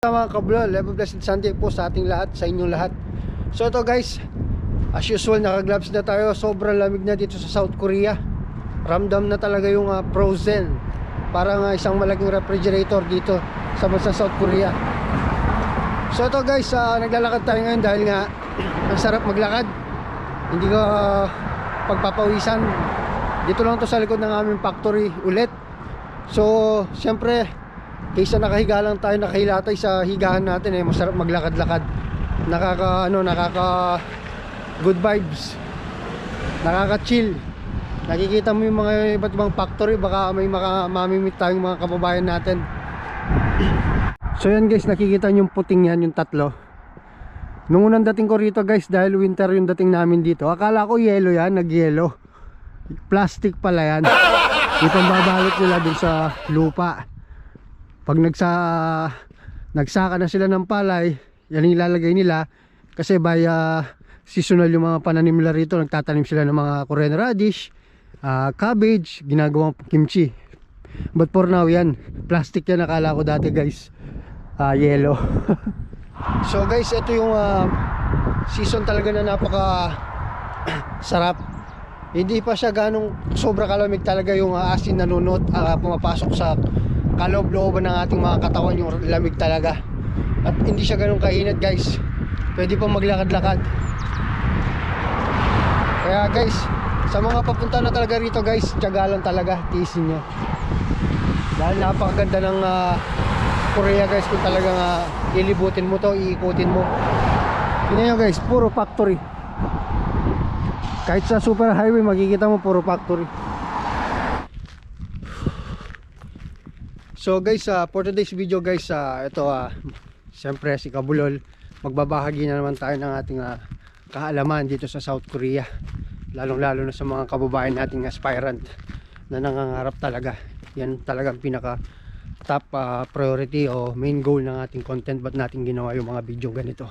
Mga kablol, Every Blessed Sunday po sa ating lahat, sa inyong lahat. So ito guys, as usual naka-gloves na tayo. Sobrang lamig na dito sa South Korea. Ramdam na talaga yung frozen. Parang isang malaking refrigerator dito sa bansa South Korea. So ito guys, naglalakad tayo ngayon dahil nga ang sarap maglakad. Hindi ka pagpapawisan. Dito lang to sa likod ng aming factory ulit. So siyempre, kaysa nakahiga lang tayo, nakahilatay sa higaan natin, masarap maglakad-lakad. Nakaka good vibes, nakaka-chill. Nakikita mo yung mga iba't ibang factory, baka may mamimit tayong mga kababayan natin. So yan guys, nakikita nyo yung puting yan, yung tatlo. Nung unang dating ko rito guys, dahil winter yung dating namin dito, akala ko yelo yan, nag-yelo. Plastic pala yan. Itong babalot nila dun sa lupa. Pag nagsaka na sila ng palay, yan yung ilalagay nila. Kasi by seasonal yung mga pananim nila rito. Nagtatanim sila ng mga Korean radish, cabbage, ginagawang kimchi. But for now yan, plastic yan. Akala ko dati guys, yellow. So guys, ito yung season talaga na napaka sarap. Hindi pa siya ganong sobra kalamig talaga, yung asin nanunot, pumapasok sa kaloob-looban ng ating mga katawan, yung lamig talaga. At hindi siya ganong kainit guys. Pwede pang maglakad-lakad. Kaya guys, sa mga papunta na talaga rito guys, tiyaga lang talaga, tiisin nyo. Dahil napakaganda ng Korea guys. Kung talagang ilibutin mo to, iikutin mo. Tingnan nyo guys, puro factory. Kahit sa super highway, makikita mo puro factory. So guys, for today's video guys, ito siyempre si Kabulol, magbabahagi na naman tayo ng ating kaalaman dito sa South Korea. Lalong lalo na sa mga kababayan nating aspirant na nangangarap talaga. Yan talagang pinaka top priority o main goal ng ating content. Ba't natin ginawa yung mga video ganito?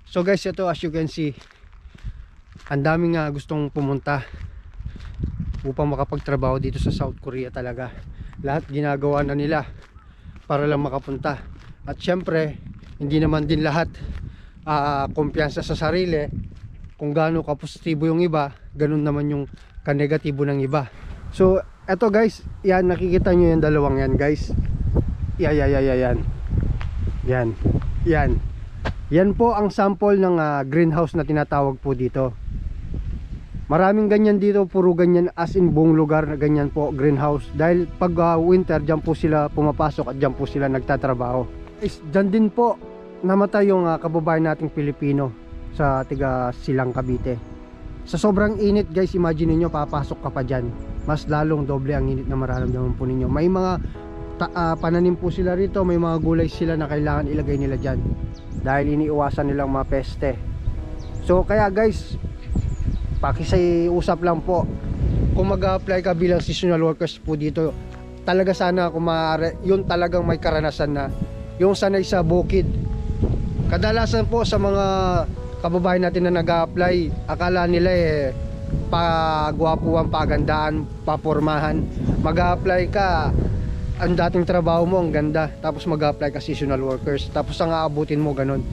So guys, ito as you can see, ang daming gustong pumunta upang makapagtrabaho dito sa South Korea talaga. Lahat ginagawa na nila para lang makapunta. At syempre, hindi naman din lahat kumpiyansa sa sarili. Kung gaano kapositibo yung iba, ganun naman yung kanegatibo ng iba. So, eto guys, yan, nakikita nyo yung dalawang yan guys. Yan. Yan po ang sample ng greenhouse na tinatawag po dito. Maraming ganyan dito, puro ganyan, as in buong lugar na ganyan po, greenhouse. Dahil pag winter, dyan po sila pumapasok at dyan po sila nagtatrabaho. Dyan din po namatay yung kababayan nating Pilipino sa tiga Silang, Cavite. Sa sobrang init guys, imagine niyo papasok ka pa dyan. Mas lalong doble ang init na mararamdaman po ninyo. May mga pananim po sila rito, may mga gulay sila na kailangan ilagay nila dyan. Dahil iniiwasan nilang mga peste. So kaya guys, pakiusap lang po, kung mag-apply ka bilang seasonal workers po dito, talaga sana kung maaari, yun talagang may karanasan na, yung sanay sa bukid. Kadalasan po sa mga kababayan natin na nag-apply, akala nila pagwapuan, pagandaan, papormahan. Mag-apply ka, ang dating trabaho mo ang ganda, tapos mag-apply ka seasonal workers, tapos ang aabutin mo ganun.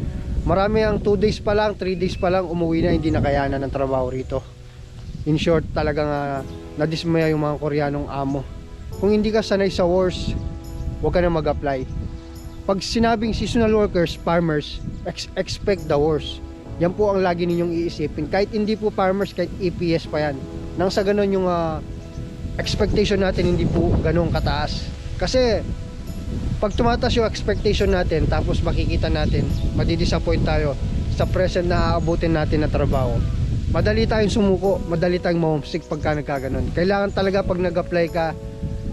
Marami ang 2 days pa lang, 3 days pa lang umuwi na, hindi na kayanan ng trabaho rito. In short, talagang nadismaya yung mga Koreanong amo. Kung hindi ka sanay sa wars, huwag ka na mag-apply. Pag sinabing seasonal workers, farmers, expect the worst. Yan po ang lagi ninyong iisipin. Kahit hindi po farmers, kahit EPS pa yan. Nang sa ganun yung expectation natin hindi po ganun kataas. Kasi pag tumataas yung expectation natin, tapos makikita natin, madidisappoint tayo sa present na aabutin natin na trabaho. Madali tayong sumuko, madali tayong ma-homesick pagka nagkaganon. Kailangan talaga pag nag-apply ka,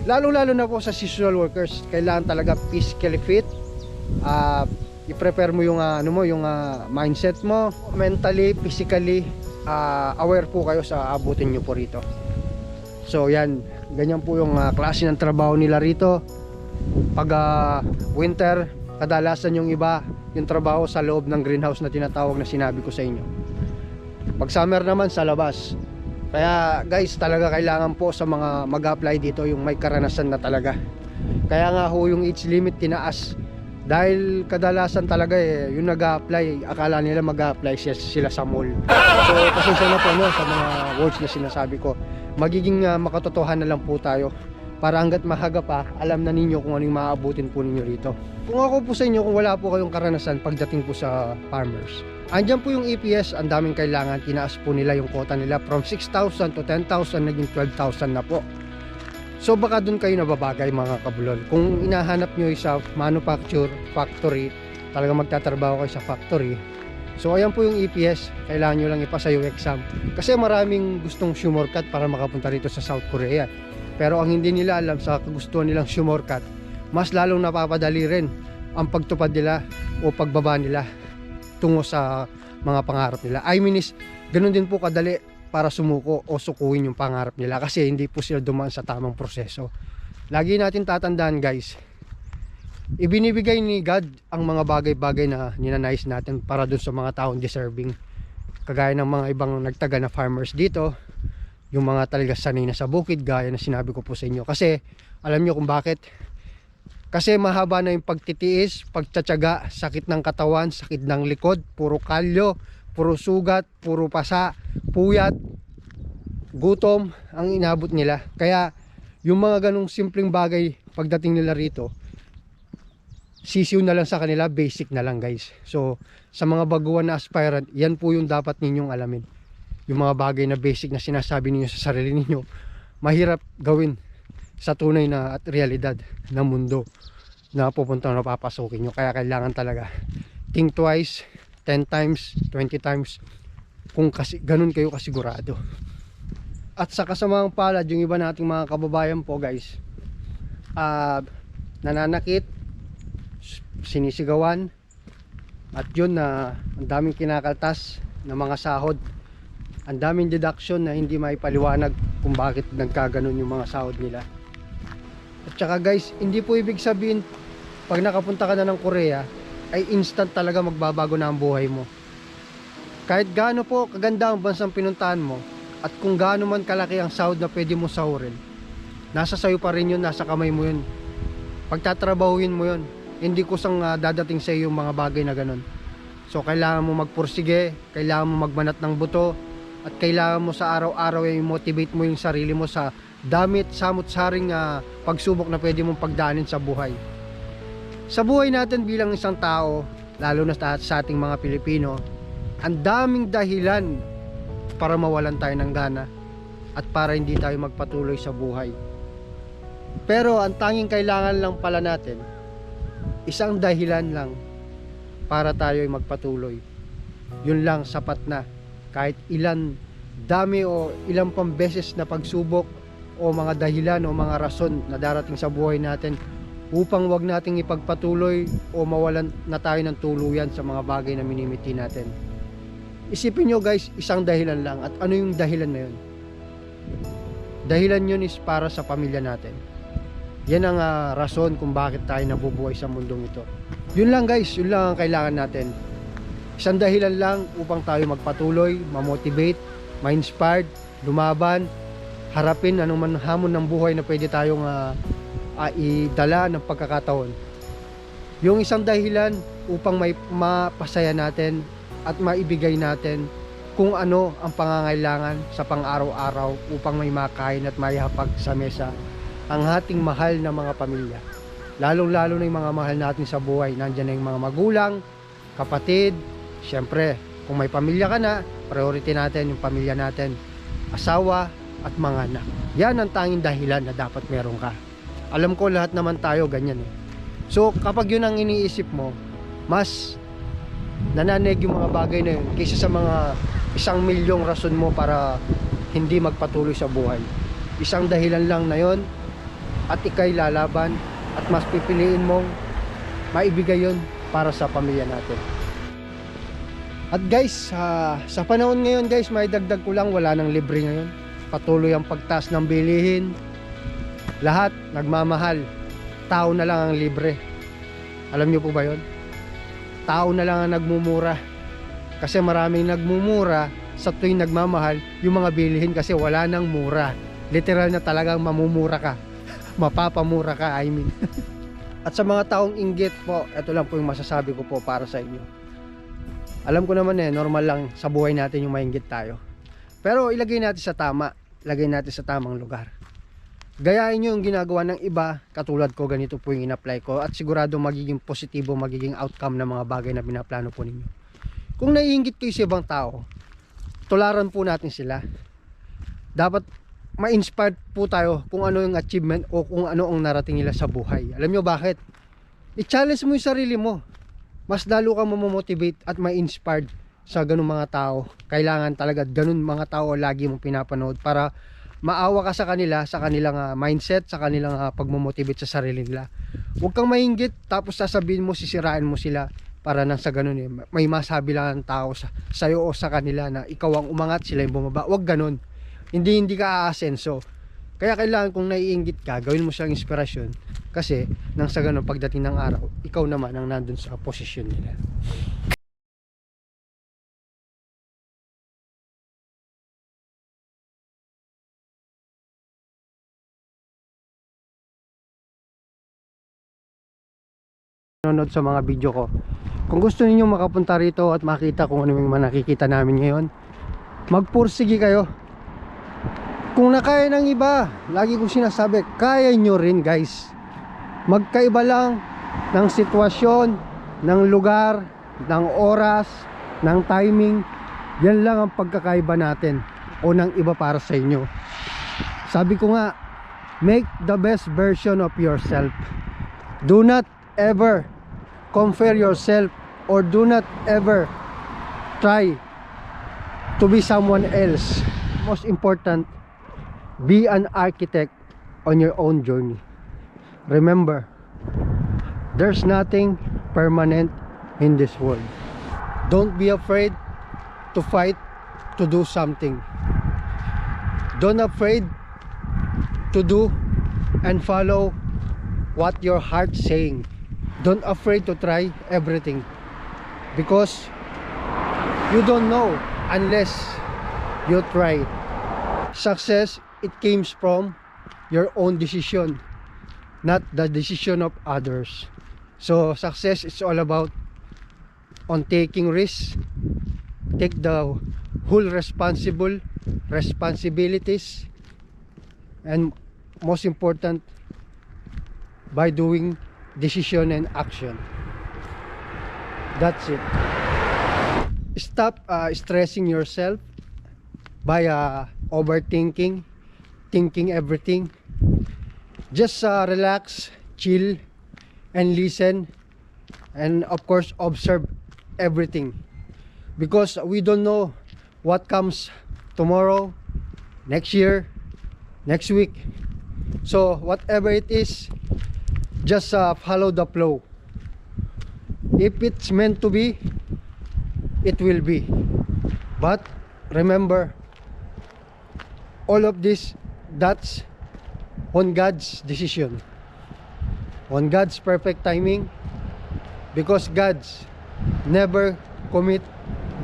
lalo na po sa seasonal workers, kailangan talaga physically fit. I-prepare mo yung mindset mo, mentally, physically, aware po kayo sa abutin nyo po rito. So yan, ganyan po yung klase ng trabaho nila rito. Pag winter, kadalasan yung iba, yung trabaho sa loob ng greenhouse na tinatawag na sinabi ko sa inyo. Pag summer naman, sa labas. Kaya guys, talaga kailangan po sa mga mag-apply dito yung may karanasan na talaga. Kaya nga ho yung age limit tinaas Dahil kadalasan talaga yung nag-a-apply, akala nila mag-a-apply sila sa mall. So pasensya na po no, sa mga words na sinasabi ko. Magiging makatotohanan na lang po tayo. Para hanggat mahaga pa, alam na ninyo kung ano yung maaabutin po ninyo rito. Kung ako po sa inyo, kung wala po kayong karanasan pagdating po sa farmers, andyan po yung EPS, ang daming kailangan, tinaas po nila yung quota nila from 6,000 to 10,000, naging 12,000 na po. So baka dun kayo nababagay mga kabulol. Kung inahanap nyo sa manufacture, factory, talaga magtatrabaho kayo sa factory. So ayan po yung EPS, kailangan nyo lang ipasa yung exam. Kasi maraming gustong shortcut para makapunta rito sa South Korea. Pero ang hindi nila alam sa kagustuhan nilang shortcut, mas lalong napapadali rin ang pagtupad nila o pagbaba nila tungo sa mga pangarap nila. I mean is, ganun din po kadali para sumuko o sukuin yung pangarap nila kasi hindi po sila dumaan sa tamang proseso. Lagi natin tatandaan guys, ibinibigay ni God ang mga bagay-bagay na ninanais natin para dun sa mga taong deserving. Kagaya ng mga ibang nagtaga na farmers dito, yung mga talaga sanay na sa bukid, gaya na sinabi ko po sa inyo. Kasi alam nyo kung bakit? Kasi mahaba na yung pagtitiis, pagtsatsaga, sakit ng katawan, sakit ng likod, puro kalyo, puro sugat, puro pasa, puyat, gutom ang inabot nila. Kaya yung mga ganong simpleng bagay pagdating nila rito, sisiw na lang sa kanila, basic na lang guys. So sa mga baguhan na aspirant, yan po yung dapat ninyong alamin. Yung mga bagay na basic na sinasabi ninyo sa sarili ninyo, mahirap gawin sa tunay na at realidad ng mundo na pupunta na papasukin nyo. Kaya kailangan talaga think twice, 10 times, 20 times kung kasi ganun kayo kasigurado. At sa kasamang palad, yung iba nating mga kababayan po guys, nananakit, sinisigawan, at yun na ang daming kinakaltas na mga sahod, ang daming deduction na hindi maipaliwanag kung bakit nagkaganon yung mga sahod nila. At saka guys, hindi po ibig sabihin pag nakapunta ka na ng Korea ay instant talaga magbabago na ang buhay mo. Kahit gaano po kaganda ang bansang pinuntahan mo at kung gaano man kalaki ang sahod na pwede mo sahurin, nasa sayo pa rin yun, nasa kamay mo yun. Pagtatrabahuin mo yun, hindi kusang dadating sa iyo yung mga bagay na ganun. So kailangan mo magpursige, kailangan mo magbanat ng buto, at kailangan mo sa araw-araw ay motivate mo yung sarili mo sa damit, samot-saring pagsubok na pwede mong pagdaanin sa buhay. Sa buhay natin bilang isang tao, lalo na sa ating mga Pilipino, ang daming dahilan para mawalan tayo ng gana at para hindi tayo magpatuloy sa buhay. Pero ang tanging kailangan lang pala natin, isang dahilan lang para tayo ay magpatuloy. Yun lang sapat na. Kahit ilan dami o ilang pang beses na pagsubok o mga dahilan o mga rason na darating sa buhay natin upang wag nating ipagpatuloy o mawalan na tayo ng tuluyan sa mga bagay na minimiti natin. Isipin nyo guys, isang dahilan lang. At ano yung dahilan na yun? Dahilan yun is para sa pamilya natin. Yan ang rason kung bakit tayo nabubuhay sa mundong ito. Yun lang guys, yun lang ang kailangan natin. Isang dahilan lang upang tayo magpatuloy, mamotivate, ma-inspired, lumaban, harapin anong hamon ng buhay na pwede tayong idala ng pagkakataon. Yung isang dahilan upang mapasaya natin at maibigay natin kung ano ang pangangailangan sa pang-araw-araw upang may makain at maihapag sa mesa ang ating mahal na mga pamilya. Lalong-lalo na yung mga mahal natin sa buhay. Nandiyan na yung mga magulang, kapatid, syempre, kung may pamilya ka na, priority natin yung pamilya natin, asawa at mga anak. Yan ang tanging dahilan na dapat meron ka. Alam ko lahat naman tayo ganyan eh. So kapag yun ang iniisip mo, mas nananeg yung mga bagay na yun kaysa sa mga 1,000,000 rason mo para hindi magpatuloy sa buhay. Isang dahilan lang na yun at ikay lalaban at mas pipiliin mong maibigay yun para sa pamilya natin. At guys, sa panahon ngayon guys, may dagdag ko lang, wala nang libre ngayon. Patuloy ang pagtaas ng bilihin. Lahat nagmamahal. Tao na lang ang libre. Alam niyo po ba yun? Tao na lang ang nagmumura. Kasi maraming nagmumura sa tuwing nagmamahal yung mga bilihin kasi wala nang mura. Literal na talagang mamumura ka. Mapapamura ka, I mean. At sa mga taong inggit po, ito lang po yung masasabi ko po para sa inyo. Alam ko naman normal lang sa buhay natin yung mainggit tayo. Pero ilagay natin sa tama, ilagay natin sa tamang lugar. Gayahin nyo yung ginagawa ng iba, katulad ko, ganito po yung in-apply ko, at sigurado magiging positibo, magiging outcome ng mga bagay na binaplano po ninyo. Kung naiinggit kayo sa ibang tao, tularan po natin sila. Dapat ma-inspired po tayo kung ano yung achievement o kung ano ang narating nila sa buhay. Alam nyo bakit? I-challenge mo yung sarili mo. Mas lalo kang mamomotivate at ma-inspired sa ganung mga tao. Kailangan talaga ganun mga tao lagi mong pinapanood para maawa ka sa kanila, sa kanilang mindset, sa kanilang pagmomotivate sa sarili nila. Huwag kang mainggit tapos sasabihin mo, sisirain mo sila para nang sa ganun may masabi lang ang tao sa iyo o sa kanila na ikaw ang umangat, sila yung bumaba. Huwag ganun. Hindi ka aasenso. Kaya kailangan kung naiinggit ka, gawin mo siyang inspirasyon. Kasi nang sa ganun pagdating ng araw, ikaw naman ang nandun sa posisyon nila. Nanonood sa mga video ko. Kung gusto niyo makapunta rito at makita kung ano yung nakikita namin ngayon, magpursige kayo. Kung nakaya ng iba, lagi kong sinasabi, kaya nyo rin guys. Magkaiba lang ng sitwasyon, ng lugar, ng oras, ng timing. Yan lang ang pagkakaiba natin o ng iba para sa inyo. Sabi ko nga, make the best version of yourself. Do not ever compare yourself or do not ever try to be someone else. Most important, be an architect on your own journey. Remember, there's nothing permanent in this world. Don't be afraid to fight, to do something. Don't afraid to do and follow what your heart's saying. Don't afraid to try everything, because you don't know unless you try. Success, it comes from your own decision, not the decision of others. So success is all about on taking risks, take the whole responsibilities, and most important, by doing decision and action. That's it. Stop stressing yourself by overthinking, thinking everything. Just relax, chill, and listen, and of course observe everything, because we don't know what comes tomorrow, next year, next week. So whatever it is, just follow the flow. If it's meant to be, it will be. But remember, all of this, that's on God's decision, on God's perfect timing, because God's never commit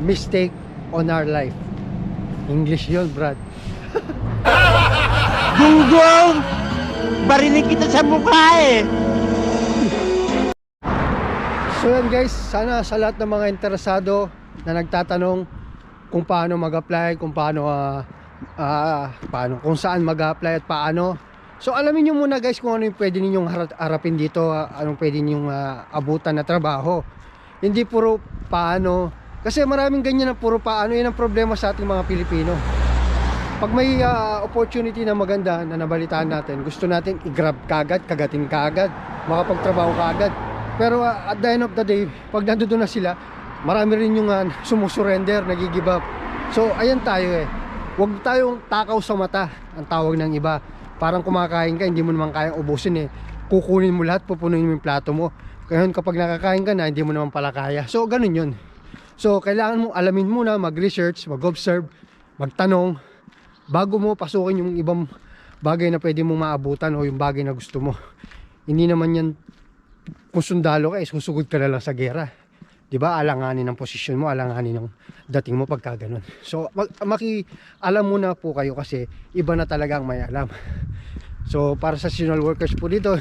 mistake on our life. English yun, Brad. Gunggong! Barinig kita sa mukha eh! So yan guys, sana sa lahat ng mga interesado na nagtatanong kung paano mag-apply, kung paano kung saan mag-apply at paano. So alamin nyo muna guys kung ano yung pwede ninyong harapin dito, anong pwede ninyong abutan na trabaho. Hindi puro paano, kasi maraming ganyan na puro paano. Yan ang problema sa ating mga Pilipino. Pag may opportunity na maganda na nabalitaan natin, gusto natin i-grab kagad, kagatin kagad, makapagtrabaho kagad. Pero at the end of the day, pag nandoon na sila, marami rin yung sumusurrender, nag-give up. So ayan tayo huwag tayong takaw sa mata, ang tawag ng iba. Parang kumakain ka, hindi mo naman kayang ubusin kukunin mo lahat, pupunuin mo yung plato mo. Kaya kapag nakakain ka na, hindi mo naman pala kaya. So ganun yun. So kailangan mo alamin muna, mag-research, mag-observe, magtanong, bago mo pasukin yung ibang bagay na pwede mong maabutan o yung bagay na gusto mo. Hindi naman yan, kung sundalo ka, susugod ka na lang sa gera. Diba? Alanganin ang posisyon mo, alanganin ang dating mo pagka ganun. So alam muna po kayo kasi iba na talaga ang may alam. So para sa seasonal workers po dito,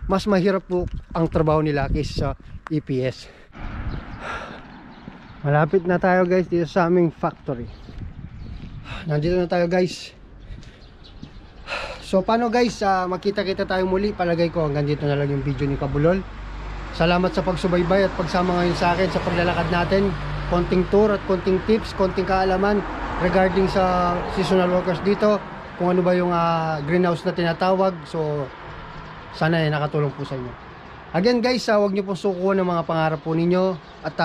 mas mahirap po ang trabaho nila kaysa sa EPS. Malapit na tayo guys dito sa aming factory. Nandito na tayo guys. So paano guys, magkita-kita tayo muli. Palagay ko hanggang dito na lang yung video ni Kabulol. Salamat sa pagsubaybay at pagsama ngayon sa akin sa paglalakad natin. Konting tour at konting tips, konting kaalaman regarding sa seasonal workers dito, kung ano ba yung greenhouse na tinatawag. So sana nakatulong po sa inyo. Again guys, huwag niyo pong sukuan ng mga pangarap po ninyo. At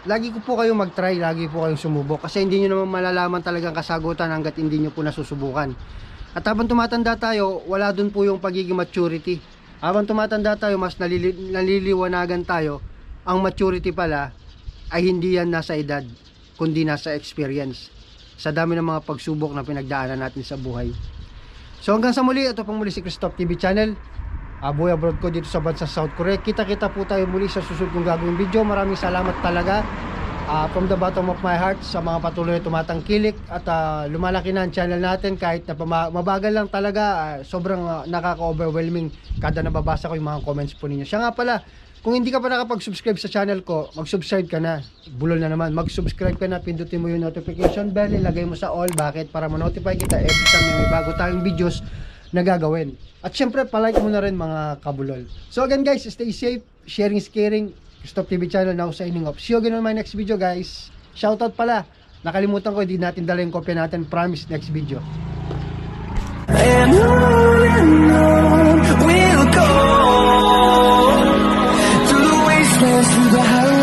lagi ko po kayong mag-try, lagi po kayong sumubok. Kasi hindi nyo naman malalaman talagang kasagutan hanggat hindi nyo po nasusubukan. At habang tumatanda tayo, wala dun po yung pagiging maturity. Habang tumatanda tayo, mas naliliwanagan tayo. Ang maturity pala ay hindi yan nasa edad, kundi nasa experience. Sa dami ng mga pagsubok na pinagdaanan natin sa buhay. So hanggang sa muli, ito pang muli si Christoph TV Channel. Buhay abroad ko dito sa bansa South Korea. Kita-kita po tayo muli sa susunod kong gagawing video. Maraming salamat talaga from the bottom of my heart sa mga patuloy na tumatangkilik. At lumalaki na ang channel natin kahit na mabagal lang talaga. Sobrang nakaka-overwhelming kada nababasa ko yung mga comments po ninyo. Siya nga pala, kung hindi ka pa nakapag-subscribe sa channel ko, mag-subscribe ka na. Bulol na naman, mag-subscribe ka na. Pindutin mo yung notification bell, ilagay mo sa all. Bakit? Para ma-notify kita every time may bago tayong videos na gagawin. At syempre, palike mo na rin mga kabulol. So again guys, stay safe. Sharing is caring. Christoph TV Channel now signing off. See you again on my next video guys. Shoutout pala. Nakalimutan ko, hindi natin dala yung kopya natin. Promise, next video. And on we'll go through the wastelands, through the highways.